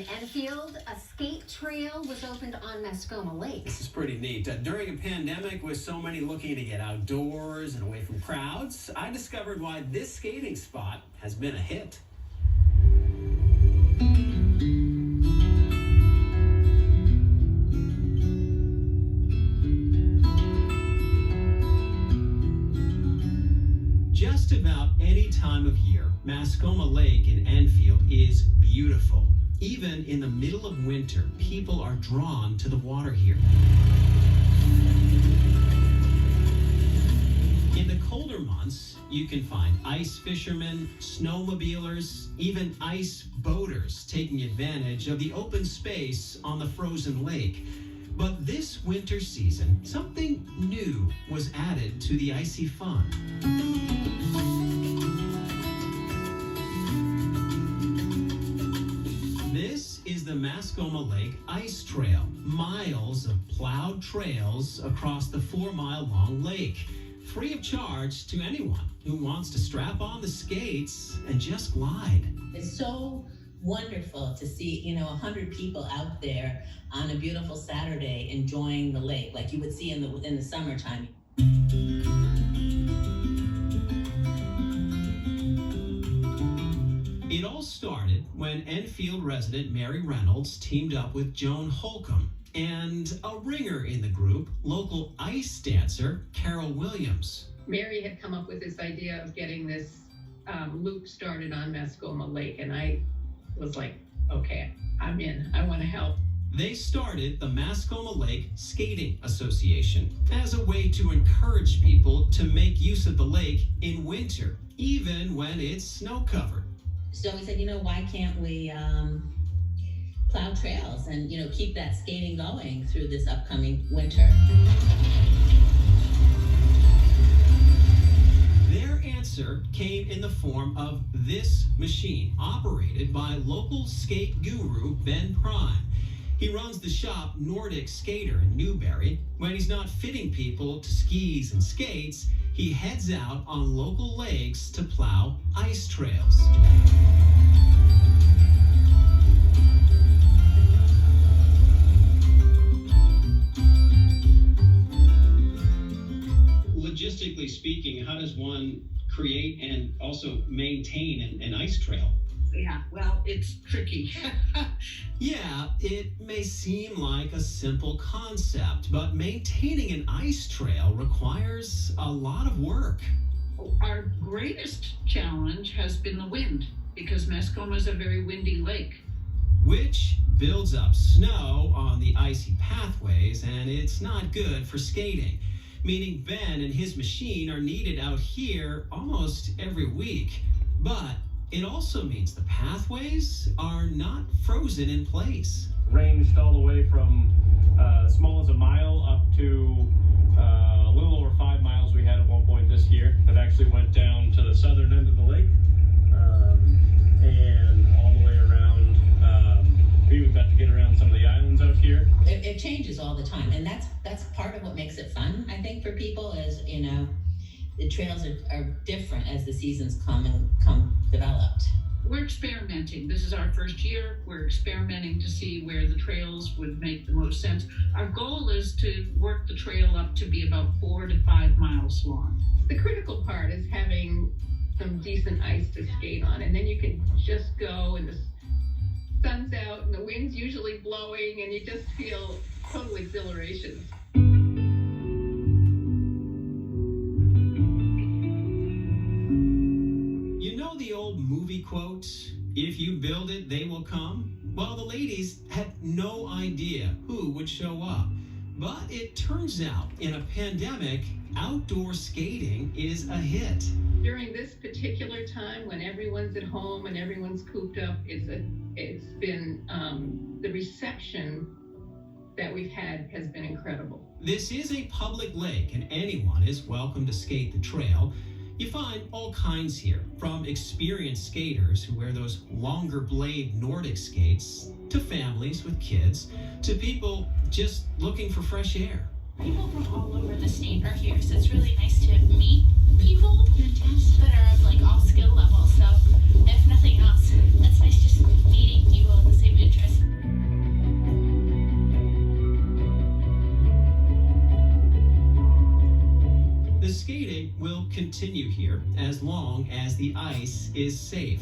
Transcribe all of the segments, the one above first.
In Enfield, a skate trail was opened on Mascoma Lake. This is pretty neat. During a pandemic with so many looking to get outdoors and away from crowds, I discovered why this skating spot has been a hit. Just about any time of year, Mascoma Lake in Enfield is beautiful. Even in the middle of winter, people are drawn to the water here. In the colder months, you can find ice fishermen, snowmobilers, even ice boaters taking advantage of the open space on the frozen lake. But this winter season, something new was added to the icy fun. This is the Mascoma Lake Ice Trail, miles of plowed trails across the 4-mile-long lake, free of charge to anyone who wants to strap on the skates and just glide. It's so wonderful to see, 100 people out there on a beautiful Saturday enjoying the lake like you would see in the summertime. It all started when Enfield resident Mary Reynolds teamed up with Joan Holcomb and a ringer in the group, local ice dancer Carol Williams. Mary had come up with this idea of getting this loop started on Mascoma Lake, and I was like, okay, I'm in. I want to help. They started the Mascoma Lake Skating Association as a way to encourage people to make use of the lake in winter, even when it's snow-covered. So we said, why can't we plow trails and, keep that skating going through this upcoming winter? Their answer came in the form of this machine, operated by local skate guru Ben Prime. He runs the shop Nordic Skater in Newbury. When he's not fitting people to skis and skates, he heads out on local lakes to plow ice trails. Logistically speaking, how does one create and also maintain an ice trail? Yeah, well, it's tricky. Yeah, it may seem like a simple concept, but maintaining an ice trail requires a lot of work. Our greatest challenge has been the wind, because Mascoma is a very windy lake. Which builds up snow on the icy pathways, and it's not good for skating. Meaning Ben and his machine are needed out here almost every week. But it also means the pathways are not frozen in place. Ranged all the way from small as a mile up to a little over 5 miles we had at one point this year. That actually went down to the southern end of the lake and all the way around. We even got to get around some of the islands out here. It changes all the time, and that's part of what makes it fun, I think, for people is, the trails are different as the seasons come developed. We're experimenting. This is our first year. We're experimenting to see where the trails would make the most sense. Our goal is to work the trail up to be about 4 to 5 miles long. The critical part is having some decent ice to skate on, and then you can just go, and the sun's out and the wind's usually blowing, and you just feel total exhilaration. You know the old movie quote, "If you build it, they will come"? Well, the ladies had no idea who would show up. But it turns out, in a pandemic, outdoor skating is a hit. During this particular time when everyone's at home and everyone's cooped up, it's been the reception that we've had has been incredible. This is a public lake and anyone is welcome to skate the trail. You find all kinds here, from experienced skaters who wear those longer blade Nordic skates, to families with kids, to people just looking for fresh air. People from all over the state are here, so it's really nice to meet people that are of all skill levels. So if nothing else, that's nice just meeting people with the same interests. continue here as long as the ice is safe.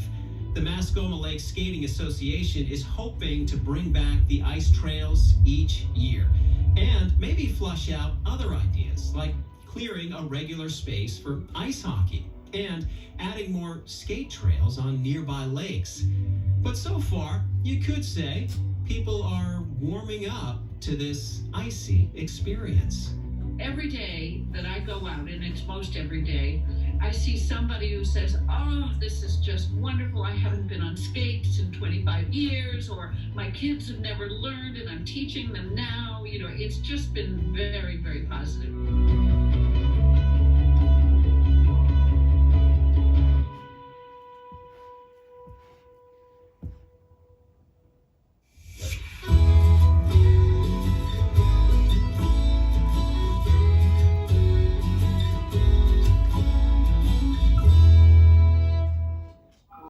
The Mascoma Lake Skating Association is hoping to bring back the ice trails each year and maybe flush out other ideas like clearing a regular space for ice hockey and adding more skate trails on nearby lakes. But so far, you could say people are warming up to this icy experience. Every day that I go out, and it's most every day, I see somebody who says, oh, this is just wonderful. I haven't been on skates in 25 years, or my kids have never learned and I'm teaching them now. You know, it's just been very, very positive.